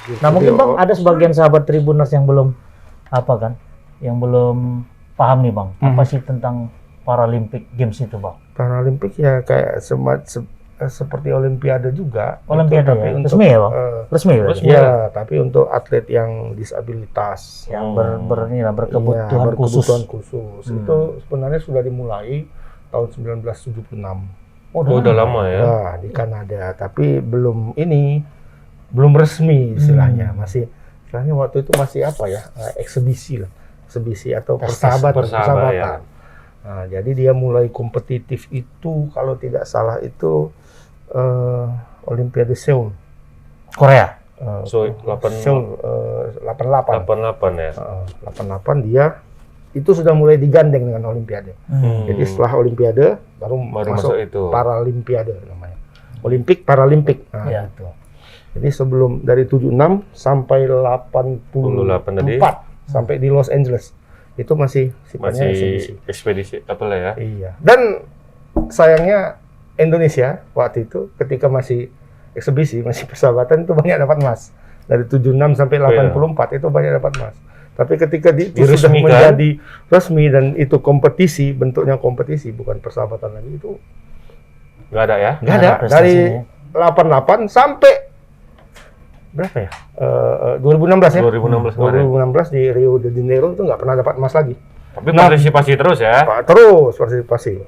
Gitu. Nah mungkin Bang ada sebagian sahabat Tribuners yang belum yang belum paham nih Bang, apa sih tentang Paralympic Games itu Bang? Paralimpik ya kayak seperti Olimpiade juga. Olimpiade tapi ya? untuk, Resmi ya Bang? Resmi berarti? Ya, tapi untuk atlet yang disabilitas. Yang berkebutuhan khusus. Itu sebenarnya sudah dimulai tahun 1976. Oh, udah lama ya? Nah, di Kanada, tapi belum resmi istilahnya. Masih istilahnya waktu itu masih eksebisi atau persahabatan. Ya. Nah, jadi dia mulai kompetitif itu kalau tidak salah itu Olimpiade Seoul. Korea. Seoul 88 ya. 88 dia itu sudah mulai digandeng dengan Olimpiade. Jadi setelah Olimpiade baru masuk itu Paralimpiade namanya. Olimpik Paralimpik. Nah, gitu. Jadi sebelum dari 76 sampai 84 tadi sampai di Los Angeles itu masih sifatnya ekspedisi apalah ya. Iya. Dan sayangnya Indonesia waktu itu ketika masih eksebisi, masih persahabatan itu banyak dapat emas. Dari 76 sampai 84 itu banyak dapat emas. Tapi ketika itu sudah menjadi resmi dan itu kompetisi, bentuknya kompetisi bukan persahabatan lagi, itu nggak ada ya? Nggak ada. Dari 88 sampai berapa ya? 2016 ya? 2016 di Rio de Janeiro itu nggak pernah dapat emas lagi. Tapi partisipasi terus ya? Terus partisipasi.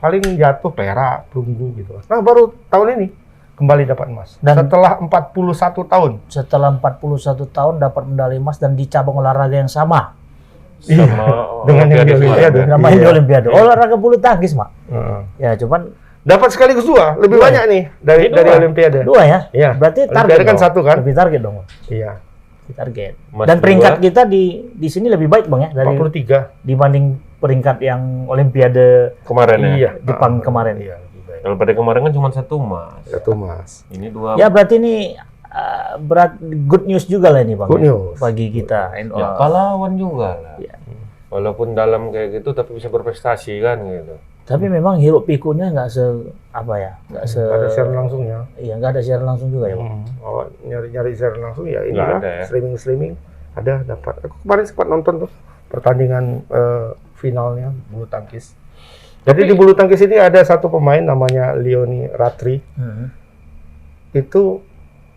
Paling jatuh perak, perunggu gitu. Nah baru tahun ini kembali dapat emas. Dan setelah 41 tahun. Setelah 41 tahun dapat medali emas dan di cabang olahraga yang sama. Dengan yang di Olimpiade. Namanya di Olimpiade. Olahraga bulu tangkis, Mak. Ya, cuman dapat sekaligus lebih banyak nih dari Olimpiade. Dua ya? Iya. Berarti target kan satu kan? Lebih target dong. Iya. Target. Dan peringkat kita di sini lebih baik Bang ya dari 43 dibanding peringkat yang Olimpiade kemarin ya. Iya, Jepang kemarin. Iya, lebih baik. Kalau pada kemarin kan cuma 1 emas. 1 emas. Ini 2. Ya berarti ini good news juga lah ini Bang. Good news bagi kita. Ya, pahlawan juga lah. Ya. Walaupun dalam kayak gitu tapi bisa berprestasi kan gitu. Tapi memang hiruk pikunya nggak ada siaran langsungnya. Iya, nggak ada siaran langsung juga ya, Bang. Oh, nyari siaran langsung ya inilah streaming ada dapat. Aku kemarin sempat nonton tuh pertandingan finalnya bulu tangkis. Jadi di bulu tangkis ini ada satu pemain namanya Leoni Ratri. Itu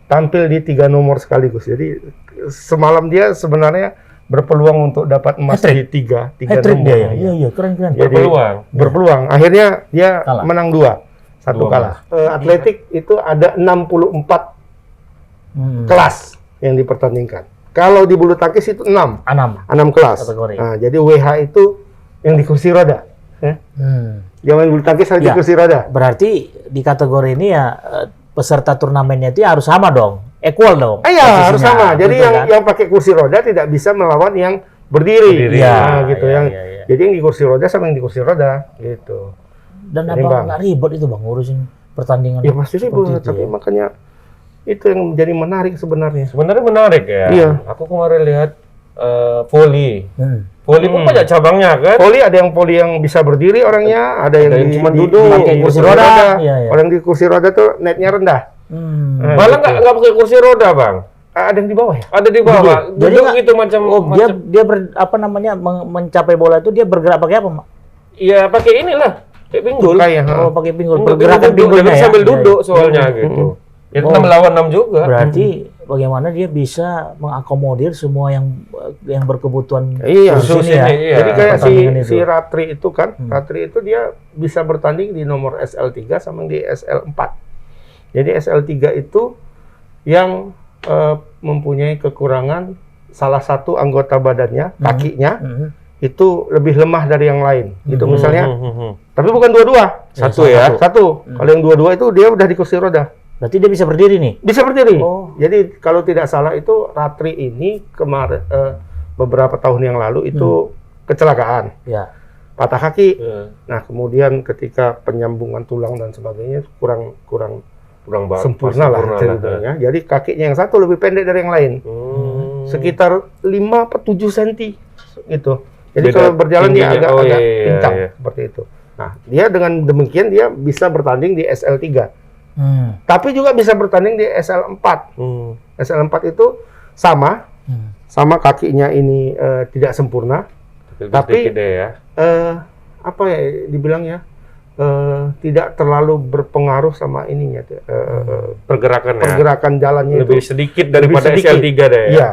tampil di 3 nomor sekaligus. Jadi semalam dia sebenarnya berpeluang untuk dapat emas di 3 nomor. Dia, ya. Iya, keren. Jadi, berpeluang. Akhirnya dia menang 2, 1 kalah. Atletik itu ada 64 kelas yang dipertandingkan. Kalau di bulu tangkis itu 6 kelas. Nah, jadi WH itu yang di kursi roda. Dia main bulu tangkis harus di kursi roda. Berarti di kategori ini ya peserta turnamennya itu harus sama dong. Equal dong. Iya, harus sama. Jadi yang pakai kursi roda tidak bisa melawan yang berdiri. Nah, gitu Jadi yang di kursi roda sama yang di kursi roda gitu. Dan apa nggak ribet itu Bang ngurusin pertandingan? Ya pasti ribet, tapi makanya itu yang menjadi menarik sebenarnya. Sebenarnya menarik ya. Iya. Aku kemarin lihat voli. Voli pun banyak cabangnya kan? Ada yang bisa berdiri orangnya, ada yang cuma duduk pakai kursi roda. Orang di kursi roda tuh netnya rendah. Malah nggak pakai kursi roda Bang. Ada yang di bawah ya? Ada di bawah. Duduk gitu macam. Dia mencapai bola itu dia bergerak pakai apa, Mak? Iya pakai inilah, kayak pinggul. Pakai pinggul. Pergerakan pinggulnya ya. Sambil duduk soalnya gitu. Itu 6 lawan 6 juga. Berarti bagaimana dia bisa mengakomodir semua yang berkebutuhan khusus ini ya. Jadi kayak si Ratri itu kan, Ratri itu dia bisa bertanding di nomor SL3 sama di SL4. Jadi SL3 itu yang mempunyai kekurangan salah satu anggota badannya, kakinya, itu lebih lemah dari yang lain. Gitu misalnya. Tapi bukan dua-dua. Satu ya? Satu. Kalau yang dua-dua itu dia udah di kursi roda. Berarti dia bisa berdiri nih? Bisa berdiri. Jadi kalau tidak salah itu Ratri ini kemarin beberapa tahun yang lalu itu kecelakaan. Patah kaki. Nah, kemudian ketika penyambungan tulang dan sebagainya kurang sempurna lah ceritanya. Jadi kakinya yang satu lebih pendek dari yang lain. Sekitar 5-7 cm gitu. Jadi kalau berjalan dia agak pincang seperti itu. Nah, dia dengan demikian dia bisa bertanding di SL3. Tapi juga bisa bertanding di SL4. SL4 itu sama kakinya ini tidak sempurna, tapi apa ya dibilang ya, tidak terlalu berpengaruh sama ininya, pergerakan jalannya lebih itu sedikit daripada SL3 deh ya. Iya.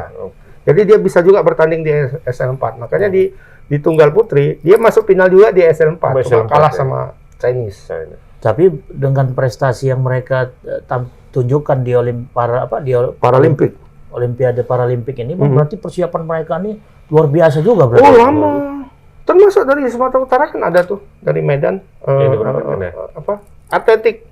Jadi dia bisa juga bertanding di SL4. Makanya di tunggal putri dia masuk final juga di SL4, cuma kalah sama Chinese. Tapi dengan prestasi yang mereka tunjukkan di Paralimpik. Olimpiade Paralimpik ini, berarti persiapan mereka ini luar biasa juga berarti. Oh, lama. Termasuk dari Sumatera Utara kan ada tuh, dari Medan atletik.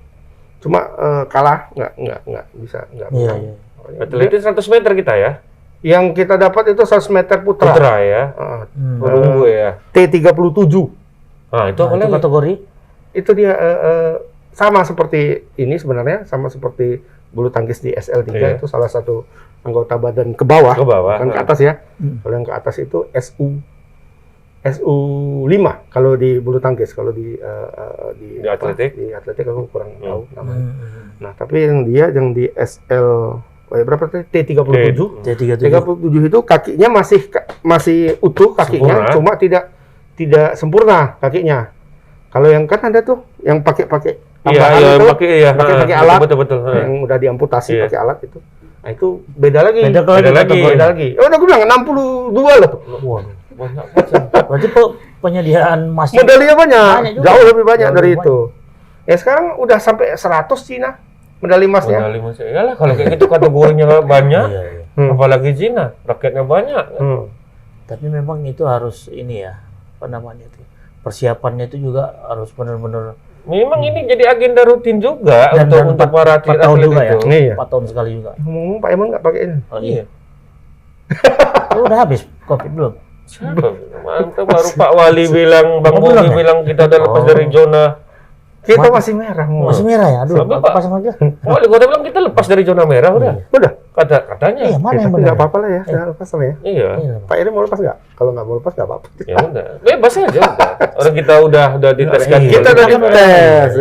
Cuma kalah, nggak bisa. Iya. Atletik 100 meter kita ya. Yang kita dapat itu 100 meter putra. Putra ya. Perunggu ya. T37. Nah, itu itu kategori? Itu dia sama seperti ini sebenarnya, sama seperti bulu tangkis di SL3 itu salah satu anggota badan ke bawah. Kan ke atas ya. Kalau yang ke atas itu SU5 kalau di bulu tangkis, kalau di atletik aku kurang tahu namanya. Nah, tapi yang di SL berapa tadi? T37. T37 itu kakinya masih utuh kakinya, cuma tidak sempurna kakinya. Kalau yang kan ada tuh yang pakai pakai alat, betul. Yang udah diamputasi pakai alat itu. Nah, itu beda lagi. Beda lagi. Oh, udah gue bilang 62 lah tuh. Waduh, banyak. Berarti penyediaan emas medalinya banyak jauh lebih banyak dari itu. Ya sekarang udah sampai 100 Cina medali emasnya. Medali emas. Iyalah kalau kayak gitu kategorinya banyak. Apalagi Cina, rakyatnya banyak. Tapi memang itu harus ini ya, apa namanya itu? Persiapannya itu juga harus benar-benar. Memang ini jadi agenda rutin juga untuk para atlet juga itu. Ya? 4 tahun sekali juga. Ngomong Pak Eman nggak pakai ini. Oh iya. Udah habis Covid belum? Mantap, baru Pak Wali bilang, Bang Bobi bilang kita udah lepas dari zona. Kita masih merah. Masih merah ya? Aduh, pasang aja. Wali kota bilang kita lepas dari zona merah udah. Katanya. Iya, mana yang benar? Nggak apa-apa lah ya, sudah lepas lah ya. Iya. Pak Eri mau lepas nggak? Kalau nggak mau lepas nggak apa-apa. Ya udah, bebas aja udah. Orang kita udah diteskan. Kita udah dites.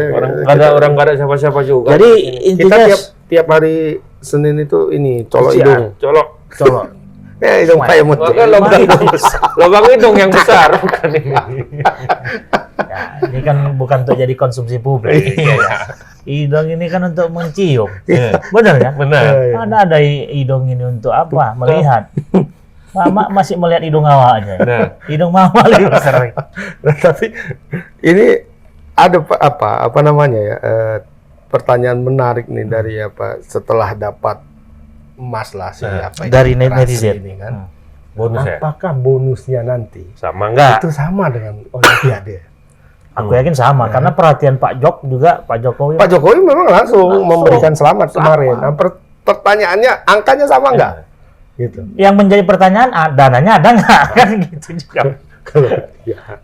Orang nggak ada siapa-siapa juga. Jadi kita intinya tiap hari Senin itu ini colok hidung. Colok. Ya hidung Pak Emut. Maka lubang hidung yang besar bukan ini. Ya, ini kan bukan untuk jadi konsumsi publik. Hidung ini kan untuk mencium. Benar ya? Benar. Mana ada hidung ini untuk apa? Melihat. Mama masih melihat hidung awak aja. Hidung mama lebih besar. Nah, tapi ini ada apa namanya ya? Pertanyaan menarik nih dari setelah dapat emas lah dari netizen ini kan. Bonus ya? Apakah bonusnya nanti sama enggak? itu sama dengan Olimpiade? Aku yakin sama, karena perhatian Pak Jokowi memang langsung memberikan selamat kemarin. Nah, pertanyaannya angkanya sama nggak? Gitu. Yang menjadi pertanyaan, dananya ada nggak? Kan gitu juga.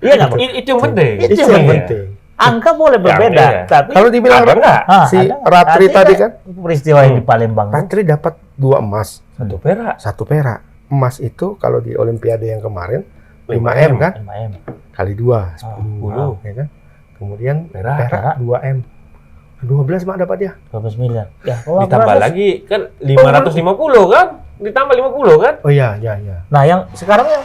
Iya nggak? Itu yang penting. Itu yang penting. Angka boleh berbeda, tapi kalau dibilang enggak? Si Ratri tadi kan peristiwa yang di Palembang. Ratri dapat 2 emas, 1 perak. 1 perak. Emas itu kalau di Olimpiade yang kemarin 5M kan? 5M. Kali 2, 10. Ya kan? Kemudian perak 2M. 12 mak dapat dia. 12 miliar. Ya, ditambah lagi kan 550 kan? Ditambah 50 kan? Oh iya. Nah, yang sekarang yang